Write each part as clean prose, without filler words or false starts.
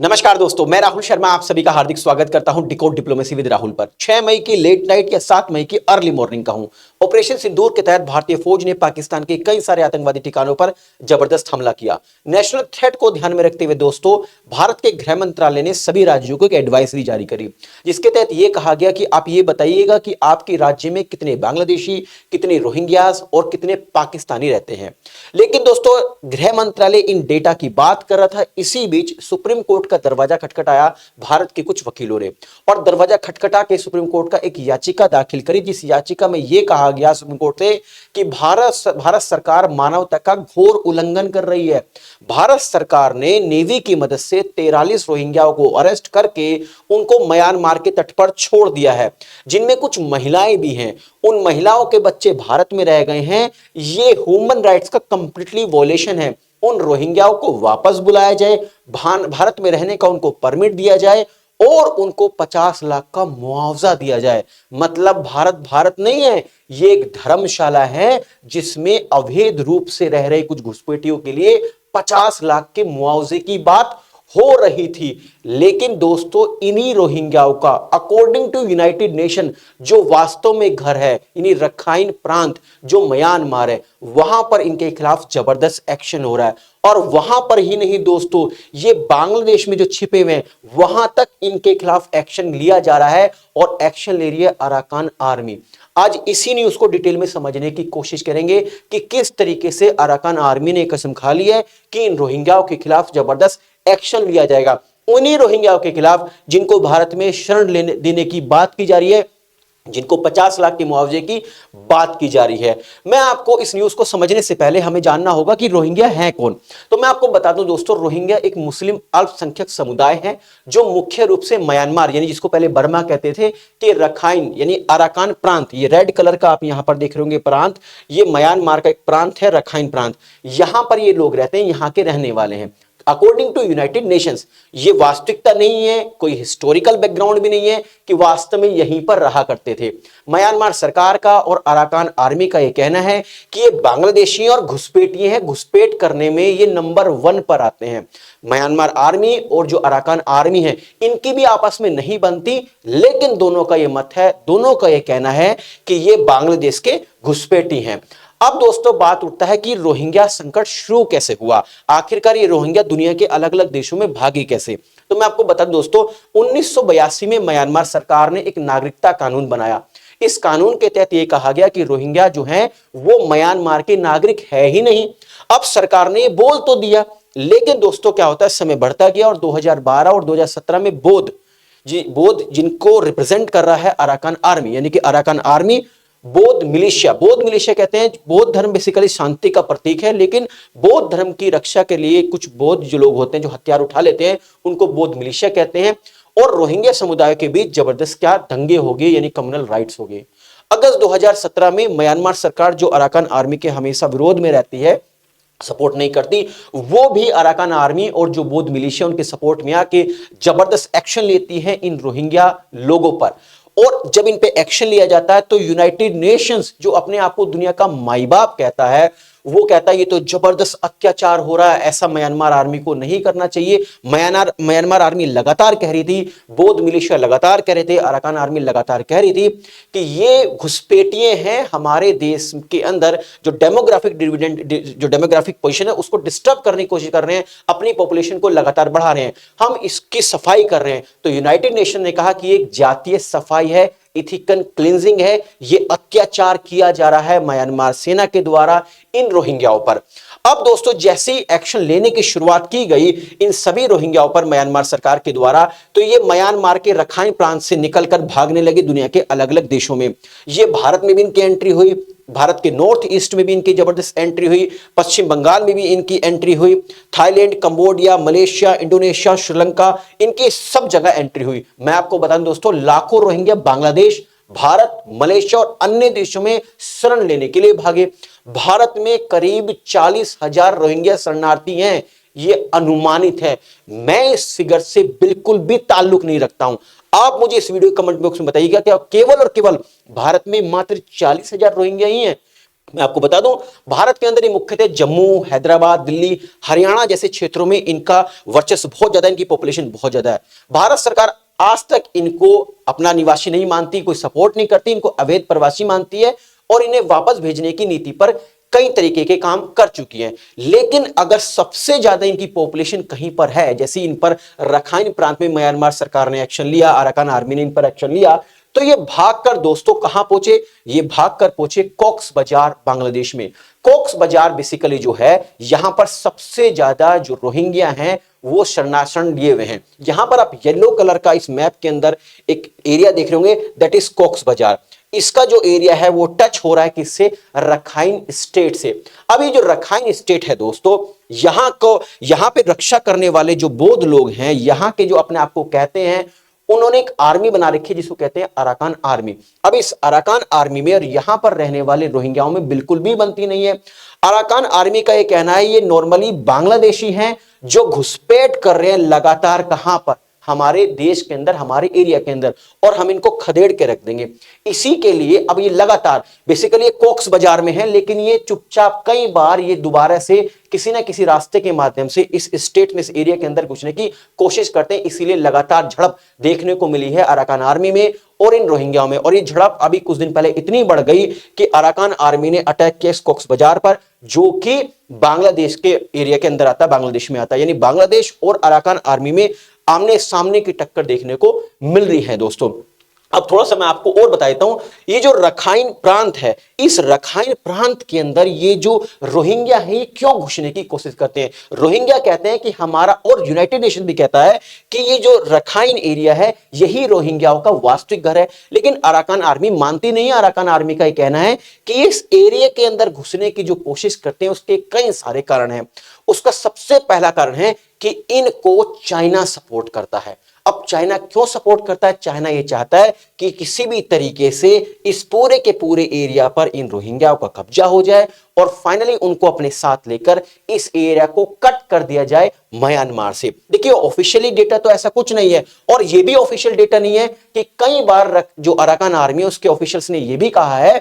नमस्कार दोस्तों, मैं राहुल शर्मा आप सभी का हार्दिक स्वागत करता हूं डिकोड डिप्लोमेसी विद राहुल पर। 6 मई की लेट नाइट या 7 मई की अर्ली मॉर्निंग का हूं। ऑपरेशन सिंदूर के तहत भारतीय फौज ने पाकिस्तान के कई सारे आतंकवादी ठिकानों पर जबरदस्त हमला किया। नेशनल थ्रेट को ध्यान में रखते हुए दोस्तों, भारत के गृह मंत्रालय ने सभी राज्यों को एक एडवाइजरी जारी करी, जिसके तहत यह कहा गया कि आप ये बताइएगा कि आपके राज्य में कितने बांग्लादेशी, कितने रोहिंग्यास और कितने पाकिस्तानी रहते हैं। लेकिन दोस्तों, गृह मंत्रालय इन डेटा की बात कर रहा था, इसी बीच सुप्रीम कोर्ट का दरवाजा खटखटाया भारत के कुछ वकीलों ने, और दरवाजा खटखटा के सुप्रीम कोर्ट का एक याचिका दाखिल करी, जिस याचिका में यह कहा गया सुप्रीम कोर्ट से कि भारत सरकार मानवता का घोर उल्लंघन कर रही है। भारत सरकार ने नेवी की मदद से 43 रोहिंग्याओं को अरेस्ट करके उनको म्यांमार के तट पर छोड़ दिया है, जिनमें कुछ महिलाएं भी हैं। उन महिलाओं के बच्चे भारत में रह गए हैं। ये ह्यूमन राइट्स का कंप्लीटली वॉयलेशन है। उन रोहिंग्याओं को वापस बुलाया जाए, भारत में रहने का उनको परमिट दिया जाए और उनको 50 लाख का मुआवजा दिया जाए। मतलब भारत नहीं है, ये एक धर्मशाला है जिसमें अवैध रूप से रह रहे कुछ घुसपैठियों के लिए 50 लाख के मुआवजे की बात हो रही थी। लेकिन दोस्तों, इन्हीं रोहिंग्याओं का अकॉर्डिंग टू यूनाइटेड नेशन जो वास्तव में घर है, इन्हीं रखाइन प्रांत जो म्यांमार है, वहां पर इनके खिलाफ जबरदस्त एक्शन हो रहा है। और वहां पर ही नहीं दोस्तों, ये बांग्लादेश में जो छिपे हुए हैं वहां तक इनके खिलाफ एक्शन लिया जा रहा है, और एक्शन ले रही है अराकान आर्मी। आज इसी न्यूज को डिटेल में समझने की कोशिश करेंगे कि किस तरीके से अराकान आर्मी ने कसम खा ली है कि इन रोहिंग्याओं के खिलाफ जबरदस्त एक्शन लिया जाएगा। उन्हीं रोहिंग्याओं के खिलाफ जिनको भारत में शरण देने की बात की जा रही है, जिनको 50 लाख के मुआवजे की बात की जा रही है। मैं आपको इस न्यूज को समझने से पहले हमें जानना होगा कि रोहिंग्या हैं कौन। तो मैं आपको बता दूं दोस्तों, रोहिंग्या एक मुस्लिम अल्पसंख्यक समुदाय है जो मुख्य रूप से म्यांमार, यानी जिसको पहले बर्मा कहते थे, कि रखाइन यानी अराकान प्रांत, ये रेड कलर का आप यहां पर देख रहे होंगे प्रांत, ये म्यांमार का एक प्रांत है, रखाइन प्रांत। यहां पर ये लोग रहते हैं, यहां के रहने वाले हैं। अकॉर्डिंग टू यूनाइटेड नेशंस ये वास्तविकता नहीं है, कोई हिस्टोरिकल बैकग्राउंड भी नहीं है कि वास्तव में यहीं पर रहा करते थे। म्यांमार सरकार का और अराकान आर्मी का यह कहना है कि ये बांग्लादेशी और घुसपैठिए हैं, घुसपैठ करने में ये नंबर 1 पर आते हैं। म्यांमार आर्मी और जो अराकान आर्मी है, इनकी भी आपस में नहीं बनती, लेकिन दोनों का यह मत है, दोनों का यह कहना है कि ये बांग्लादेश के घुसपैठी हैं। अब दोस्तों, बात उठता है कि रोहिंग्या संकट शुरू कैसे हुआ, आखिरकार ये रोहिंग्या दुनिया के अलग अलग देशों में भागे कैसे। तो मैं आपको बता दूं दोस्तों, 1982 में म्यांमार सरकार ने एक नागरिकता कानून बनाया। इस कानून के तहत यह कहा गया कि रोहिंग्या जो हैं वो म्यांमार के नागरिक है ही नहीं। अब सरकार ने बोल तो दिया, लेकिन दोस्तों क्या होता है, समय बढ़ता गया और 2012 और 2017 में बोध जिनको रिप्रेजेंट कर रहा है अराकान आर्मी, यानी कि अराकान आर्मी बौद्ध मिलिशिया कहते हैं। बौद्ध धर्म बेसिकली शांति का प्रतीक है, लेकिन बौद्ध धर्म की रक्षा के लिए कुछ बौद्ध जो लोग होते हैं, जो हथियार उठा लेते हैं, उनको बौद्ध मिलिशिया कहते हैं। और रोहिंग्या समुदाय के बीच जबरदस्त क्या दंगे हो गए, यानी कम्युनल राइट्स हो गए। अगस्त 2017 में म्यांमार सरकार, जो अराकान आर्मी के हमेशा विरोध में रहती है, सपोर्ट नहीं करती, वो भी अराकान आर्मी और जो बौद्ध मिलिशिया उनके सपोर्ट में आके जबरदस्त एक्शन लेती है इन रोहिंग्या लोगों पर। और जब इन पे एक्शन लिया जाता है तो यूनाइटेड नेशंस, जो अपने आप को दुनिया का माई बाप कहता है, वो कहता है ये तो जबरदस्त अत्याचार हो रहा है, ऐसा म्यांमार आर्मी को नहीं करना चाहिए। म्यांमार आर्मी लगातार कह रही थी, बौद्ध मिलिशिया लगातार कह रहे थे, अराकान आर्मी लगातार कह रही थी कि ये घुसपैठिए हैं, हमारे देश के अंदर जो डेमोग्राफिक पोजीशन है उसको डिस्टर्ब करने की कोशिश कर रहे हैं, अपनी पॉपुलेशन को लगातार बढ़ा रहे हैं, हम इसकी सफाई कर रहे हैं। तो यूनाइटेड नेशन ने कहा कि एक जातीय सफाई है, इथिकल क्लींजिंग है, ये अत्याचार किया जा रहा है म्यांमार सेना के द्वारा इन रोहिंग्याओं पर। अब दोस्तों, जैसे ही एक्शन लेने की शुरुआत की गई इन सभी रोहिंग्याओं पर म्यांमार सरकार के द्वारा, तो ये म्यांमार के रखाइन प्रांत से निकलकर भागने लगे दुनिया के अलग अलग देशों में। ये भारत में भी इनकी एंट्री हुई, भारत के नॉर्थ ईस्ट में भी इनकी जबरदस्त एंट्री हुई, पश्चिम बंगाल में भी इनकी एंट्री हुई, Thailand, Cambodia, Malaysia, Indonesia, Sri Lanka, इनकी सब जगह एंट्री हुई। मैं आपको बता दूं दोस्तों, लाखों रोहिंग्या बांग्लादेश, भारत, मलेशिया और अन्य देशों में शरण लेने के लिए भागे। भारत में करीब 40,000 रोहिंग्या शरणार्थी हैं, ये अनुमानित है। मैं इस फिगर से बिल्कुल भी ताल्लुक नहीं रखता हूं। आप मुझे इस वीडियो कमेंट बॉक्स में बताइएगा कि केवल और केवल भारत में मात्र 40,000 रोहिंग्या ही हैं। मैं आपको बता दूं, भारत के अंदर ये मुख्यतः जम्मू, हैदराबाद, दिल्ली, हरियाणा जैसे क्षेत्रों में इनका वर्चस्व बहुत ज्यादा है, इनकी पॉपुलेशन बहुत ज्यादा है। भारत सरकार आज तक इनको अपना निवासी नहीं मानती, कोई सपोर्ट नहीं करती, इनको अवैध प्रवासी मानती है और इन्हें वापस भेजने की नीति पर कई तरीके के काम कर चुकी है। लेकिन अगर सबसे ज्यादा इनकी पॉपुलेशन कहीं पर है, जैसे इन पर रखाइन प्रांत में म्यांमार सरकार ने एक्शन लिया, अराकान आर्मी ने इन पर एक्शन लिया, तो ये भागकर दोस्तों कहां पहुंचे? ये भागकर पहुंचे कॉक्स बाजार बांग्लादेश में। कॉक्स बाजार बेसिकली जो है, यहां पर सबसे ज्यादा जो रोहिंग्या हैं वो शरणार्थी लिए हुए हैं। यहां पर आप येलो कलर का इस मैप के अंदर एक एरिया देख रहे होंगे, दैट इज कॉक्स बाजार। इसका जो एरिया है वो टच हो रहा है किससे? रखाइन स्टेट से। अब ये जो रखाइन स्टेट है दोस्तों, यहां पे रक्षा करने वाले जो बौद्ध लोग हैं, यहां के जो अपने आप को कहते हैं, उन्होंने एक आर्मी बना रखी है जिसको कहते हैं अराकान आर्मी। अब इस अराकान आर्मी में और यहां पर रहने वाले रोहिंग्याओं में बिल्कुल भी बनती नहीं है। अराकान आर्मी का यह कहना है ये नॉर्मली बांग्लादेशी हैं जो घुसपैठ कर रहे हैं लगातार, कहां पर? हमारे देश के अंदर, हमारे एरिया के अंदर, और हम इनको खदेड़ के रख देंगे। इसी के लिए अब ये लगातार बेसिकली कॉक्स बाजार में है, लेकिन ये चुपचाप कई बार ये दोबारा से किसी ना किसी रास्ते के माध्यम से इस स्टेट में, इस एरिया के अंदर घुसने की कोशिश करते हैं। इसीलिए लगातार झड़प देखने को मिली है अराकान आर्मी में और इन रोहिंग्याओं में। और ये झड़प अभी कुछ दिन पहले इतनी बढ़ गई कि अराकान आर्मी ने अटैक किया कॉक्स बाजार पर, जो कि बांग्लादेश के एरिया के अंदर आता है, बांग्लादेश में आता है। यानी बांग्लादेश और अराकान आर्मी में आमने सामने की टक्कर देखने को मिल रही है दोस्तों। अब थोड़ा सा मैं आपको और बता देता हूं, ये जो रखाइन प्रांत है, इस रखाइन प्रांत के अंदर ये जो रोहिंग्या है ये क्यों घुसने की कोशिश करते हैं? रोहिंग्या कहते हैं कि हमारा, और यूनाइटेड नेशन भी कहता है कि ये जो रखाइन एरिया है यही रोहिंग्याओं का वास्तविक घर है। लेकिन अराकान आर्मी मानती नहीं है। अराकान आर्मी का ये कहना है कि इस एरिया के अंदर घुसने की जो कोशिश करते हैं उसके कई सारे कारण हैं। उसका सबसे पहला कारण है कि इनको चाइना सपोर्ट करता है। अब चाइना क्यों सपोर्ट करता है? चाइना ये चाहता है कि किसी भी तरीके से इस पूरे के पूरे एरिया पर इन रोहिंग्याओं का कब्जा हो जाए और फाइनली उनको अपने साथ लेकर इस एरिया को कट कर दिया जाए म्यांमार से। देखिए ऑफिशियली डेटा तो ऐसा कुछ नहीं है, और ये भी ऑफिशियल डेटा नहीं है कि कई बार जो अराकान आर्मी है उसके ऑफिशियल्स ने यह भी कहा है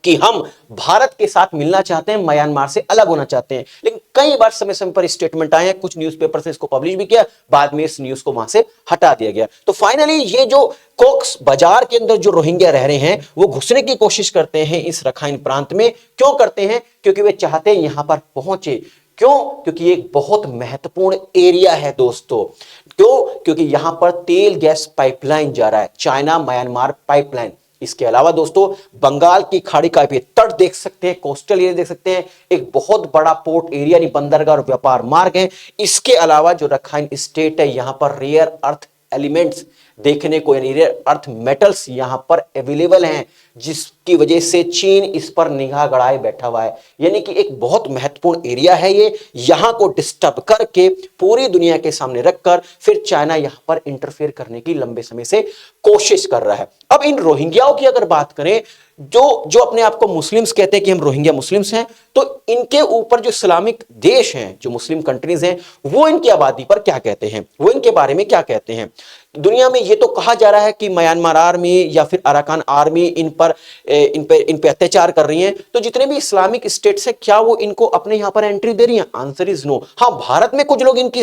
कि हम भारत के साथ मिलना चाहते हैं, म्यांमार से अलग होना चाहते हैं। लेकिन कई बार समय समय पर स्टेटमेंट आए हैं, कुछ न्यूज़पेपर से इसको पब्लिश भी किया, बाद में इस न्यूज़ को वहां से हटा दिया गया। तो फाइनली ये जो कॉक्स बाजार के अंदर जो रोहिंग्या रह रहे हैं वो घुसने की कोशिश करते हैं इस रखाइन प्रांत में। क्यों करते हैं? क्योंकि वे चाहते हैं यहां पर पहुंचे। क्यों? क्योंकि ये एक बहुत महत्वपूर्ण एरिया है दोस्तों। क्यों? क्योंकि यहां पर तेल गैस पाइपलाइन जा रहा है, चाइना म्यांमार पाइपलाइन। इसके अलावा दोस्तों बंगाल की खाड़ी का भी तट देख सकते हैं, कोस्टल एरिया देख सकते हैं, एक बहुत बड़ा पोर्ट एरिया यानी बंदरगाह और व्यापार मार्ग है। इसके अलावा जो रखाइन स्टेट है यहां पर रेयर अर्थ एलिमेंट्स देखने को, यानी रेयर अर्थ मेटल्स यहां पर अवेलेबल हैं, जिसकी वजह से चीन इस पर निगाह गड़ाए बैठा हुआ है। यानी कि एक बहुत महत्वपूर्ण एरिया है ये। यहां को डिस्टर्ब करके पूरी दुनिया के सामने रखकर फिर चाइना यहां पर इंटरफेयर करने की लंबे समय से कोशिश कर रहा है। अब इन रोहिंग्याओं की अगर बात करें, जो अपने आप को मुस्लिम्स कहते हैं कि हम रोहिंग्या मुस्लिम्स हैं, तो इनके ऊपर जो इस्लामिक देश हैं, जो मुस्लिम कंट्रीज हैं, वो इनकी आबादी पर क्या कहते हैं, वो इनके बारे में क्या कहते हैं? दुनिया में ये तो कहा जा रहा है कि म्यांमार आर्मी या फिर अराकान आर्मी इन पे अत्याचार कर रही है। तो जितने भी इस्लामिक स्टेट्स हैं, क्या वो इनको अपने यहां पर एंट्री दे रही है? Answer is no. हाँ, भारत में कुछ लोग इनकी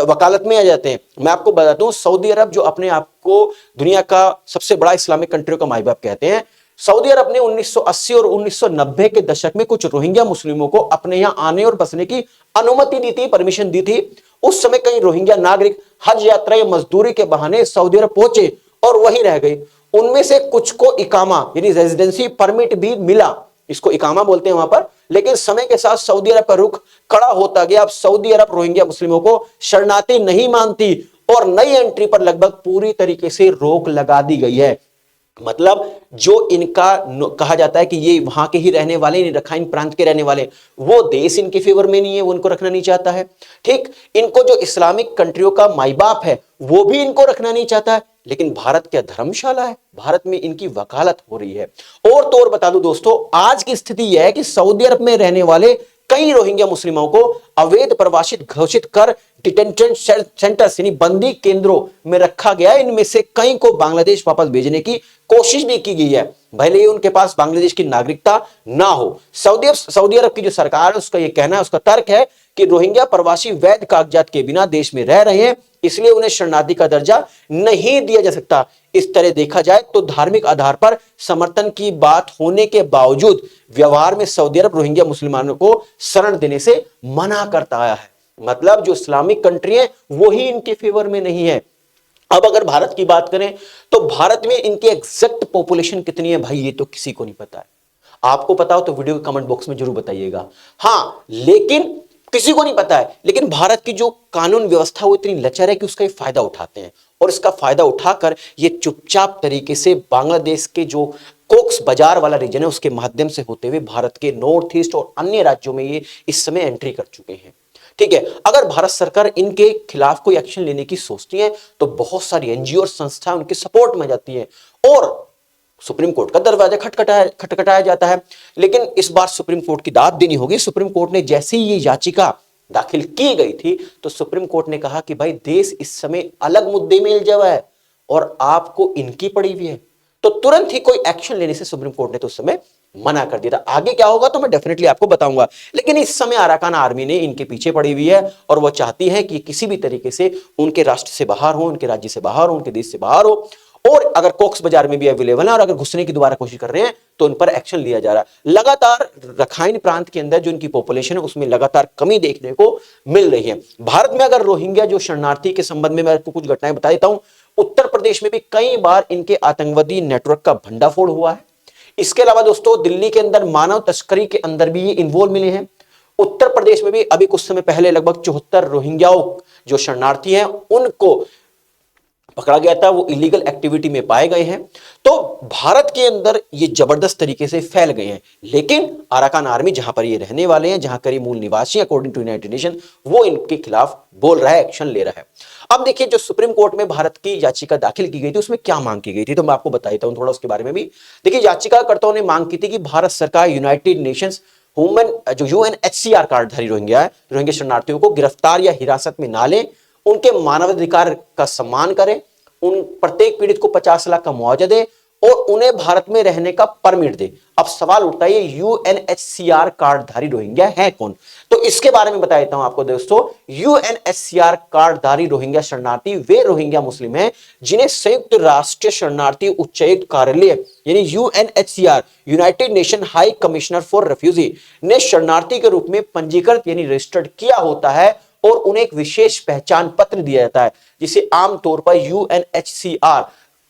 वकालत में आ जाते हैं। मैं आपको बताता हूं, सऊदी अरब जो अपने आप को दुनिया का सबसे बड़ा इस्लामिक कंट्री का माई बाप कहते हैं, सऊदी अरब ने 1980 और 1990 के दशक में कुछ रोहिंग्या मुस्लिमों को अपने यहां आने और बसने की अनुमति दी थी, परमिशन दी थी। उस समय कई रोहिंग्या नागरिक हज यात्रा या मजदूरी के बहाने सऊदी अरब पहुंचे और वहीं रह गए। उनमें से कुछ को इकामा यानी रेजिडेंसी परमिट भी मिला, इसको इकामा बोलते हैं वहां पर। लेकिन समय के साथ सऊदी अरब का रुख कड़ा होता गया। अब सऊदी अरब रोहिंग्या मुस्लिमों को शरणार्थी नहीं मानती और नई एंट्री पर लगभग पूरी तरीके से रोक लगा दी गई है। मतलब जो इनका कहा जाता है कि ये वहां के ही रहने वाले, रखाइन प्रांत के रहने वाले, वो देश इनके फेवर में नहीं है, वो इनको रखना नहीं चाहता है। ठीक, इनको जो इस्लामिक कंट्रियों का माई बाप है वो भी इनको रखना नहीं चाहता है। लेकिन भारत क्या धर्मशाला है? भारत में इनकी वकालत हो रही है। और तो और बता दूं दोस्तों, आज की स्थिति यह है कि सऊदी अरब में रहने वाले कई रोहिंग्या मुस्लिमों को अवैध प्रवासित घोषित कर डिटेंशन सेंटर्स यानी बंदी केंद्रों में रखा गया। इनमें से कई को बांग्लादेश वापस भेजने की कोशिश भी की गई है, भले ही उनके पास बांग्लादेश की नागरिकता ना हो। सऊदी अरब की जो सरकार है उसका यह कहना है, उसका तर्क है कि रोहिंग्या प्रवासी वैध कागजात के बिना देश में रह रहे हैं, इसलिए उन्हें शरणार्थी का दर्जा नहीं दिया जा सकता। इस तरह देखा जाए तो धार्मिक आधार पर समर्थन की बात होने के बावजूद व्यवहार में सऊदी अरब रोहिंग्या मुसलमानों को शरण देने से मना करता आया है। मतलब जो इस्लामिक कंट्री है वो ही इनके फेवर में नहीं है। अब अगर भारत की बात करें तो भारत में इनकी एग्जैक्ट पॉपुलेशन कितनी है भाई, ये तो किसी को नहीं पता है। आपको पता हो तो वीडियो के कमेंट बॉक्स में जरूर बताइएगा। हाँ, लेकिन किसी को नहीं पता है। लेकिन भारत की जो कानून व्यवस्था वो इतनी लचर है कि उसका ये फायदा उठाते हैं, और इसका फायदा उठाकर ये चुपचाप तरीके से बांग्लादेश के जो कोक्स बाजार वाला रीजन है उसके माध्यम से होते हुए भारत के नॉर्थ ईस्ट और अन्य राज्यों में ये इस समय एंट्री कर चुके हैं। ठीक है, अगर भारत सरकार इनके खिलाफ कोई एक्शन लेने की सोचती है तो बहुत सारी एनजीओ और संस्थाएं उनके सपोर्ट में जाती हैं और सुप्रीम कोर्ट का दरवाजा खटखटाया जाता है। लेकिन इस बार सुप्रीम कोर्ट की दाद देनी होगी। सुप्रीम कोर्ट ने जैसे ही ये याचिका दाखिल की गई थी तो सुप्रीम कोर्ट ने कहा कि भाई देश इस समय अलग मुद्दे में उलझा हुआ है और आपको इनकी पड़ी हुई है, तो तुरंत ही कोई एक्शन लेने से सुप्रीम कोर्ट ने तो उस समय मना कर दिया था। आगे क्या होगा तो मैं डेफिनेटली आपको बताऊंगा। लेकिन इस समय अराकान आर्मी ने इनके पीछे पड़ी हुई है और वो चाहती है कि किसी भी तरीके से उनके राष्ट्र से बाहर हो, उनके राज्य से बाहर हो, उनके देश से बाहर हो, और अगर कोक्स बाजार में भी अवेलेबल है और अगर घुसने की दोबारा कोशिश कर रहे हैं तो उन पर एक्शन लिया जा रहा है। लगातार रखाइन प्रांत के अंदर जो इनकी पॉपुलेशन है उसमें लगातार कमी देखने को मिल रही है। भारत में अगर रोहिंग्या जो शरणार्थी के संबंध में मैं आपको कुछ घटनाएं बता देता हूं। उत्तर प्रदेश में भी कई बार इनके आतंकवादी नेटवर्क का भंडाफोड़ हुआ है। इसके अलावा दोस्तों दिल्ली के अंदर मानव तस्करी के अंदर भी ये इन्वॉल्व मिले हैं। उत्तर प्रदेश में भी अभी कुछ समय पहले लगभग 74 रोहिंग्याओं जो शरणार्थी हैं उनको पकड़ा गया था, वो इलीगल एक्टिविटी में पाए गए हैं। तो भारत के अंदर ये जबरदस्त तरीके से फैल गए हैं। लेकिन अराकान आर्मी जहां पर ये रहने वाले हैं, जहां कर ये मूल निवासी अकॉर्डिंग टू यूनाइटेड नेशन, वो इनके खिलाफ बोल रहा है, एक्शन ले रहा है। अब देखिए जो सुप्रीम कोर्ट में भारत की याचिका दाखिल की गई थी उसमें क्या मांग की गई थी, तो मैं आपको बता देता हूं थोड़ा उसके बारे में भी। देखिए याचिकाकर्ताओं ने मांग की थी कि भारत सरकार यूनाइटेड नेशंस जो यूएनएचसीआर कार्डधारी रोहिंग्या है, रोहिंग्या शरणार्थियों को गिरफ्तार या हिरासत में ना ले, उनके मानवाधिकार का सम्मान करे, उन प्रत्येक पीड़ित को 50 लाख का मुआवजा दे और उन्हें भारत में रहने का परमिट दे। अब सवाल उठता है ये यूएनएचसीआर कार्डधारी रोहिंग्या है कौन, तो इसके बारे में बता देता हूं आपको दोस्तों। यूएनएचसीआर कार्डधारी रोहिंग्या शरणार्थी वे रोहिंग्या मुस्लिम हैं जिन्हें संयुक्त राष्ट्र शरणार्थी उच्चायुक्त कार्यालय यानी UNHCR United nation high commissioner for refugee ने शरणार्थी के रूप में पंजीकृत यानी रजिस्टर्ड किया होता है और उन्हें एक विशेष पहचान पत्र दिया जाता है जिसे आमतौर पर यूएनएचसीआर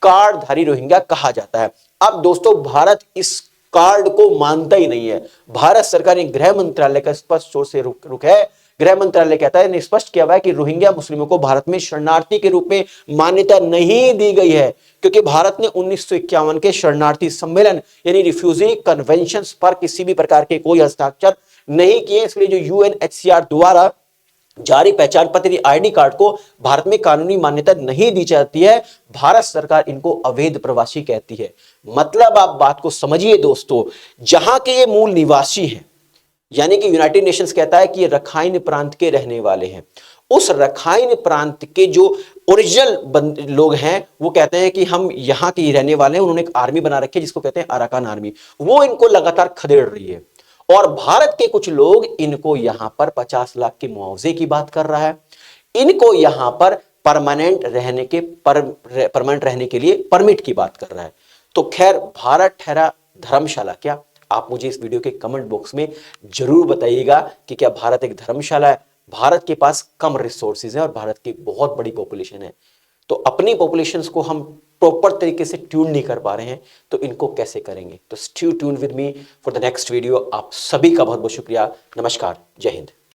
कार्डधारी रोहिंग्या कहा जाता है। अब दोस्तों भारत इस कार्ड को मानता ही नहीं है। भारत सरकार ने गृह मंत्रालय का स्पष्ट तौर से रुख है। गृह मंत्रालय कहता है, स्पष्ट किया हुआ है कि रोहिंग्या मुस्लिमों को भारत में शरणार्थी के रूप में मान्यता नहीं दी गई है क्योंकि भारत ने 1951 के शरणार्थी सम्मेलन यानी रिफ्यूजी कन्वेंशन पर किसी भी प्रकार के कोई हस्ताक्षर नहीं किए। इसलिए जो यूएनएचसीआर द्वारा जारी पहचान पत्र आईडी कार्ड को भारत में कानूनी मान्यता नहीं दी जाती है। भारत सरकार इनको अवैध प्रवासी कहती है। मतलब आप बात को समझिए दोस्तों, जहां के ये मूल निवासी हैं यानी कि यूनाइटेड नेशंस कहता है कि ये रखाइन प्रांत के रहने वाले हैं, उस रखाइन प्रांत के जो ओरिजिनल लोग हैं वो कहते हैं कि हम यहाँ के रहने वाले हैं। उन्होंने एक आर्मी बना रखी है जिसको कहते हैं अराकान आर्मी, वो इनको लगातार खदेड़ रही है और भारत के कुछ लोग इनको यहां पर 50 लाख के मुआवजे की बात कर रहा है, इनको यहां पर परमानेंट रहने के लिए परमिट की बात कर रहा है। तो खैर भारत ठहरा धर्मशाला क्या? आप मुझे इस वीडियो के कमेंट बॉक्स में जरूर बताइएगा कि क्या भारत एक धर्मशाला है? भारत के पास कम रिसोर्सेज है और भारत की बहुत बड़ी पॉपुलेशन है, तो अपनी पॉपुलेशंस को हम प्रॉपर तरीके से ट्यून नहीं कर पा रहे हैं तो इनको कैसे करेंगे? तो stay tune with me for the next video. आप सभी का बहुत बहुत शुक्रिया। नमस्कार, जय हिंद।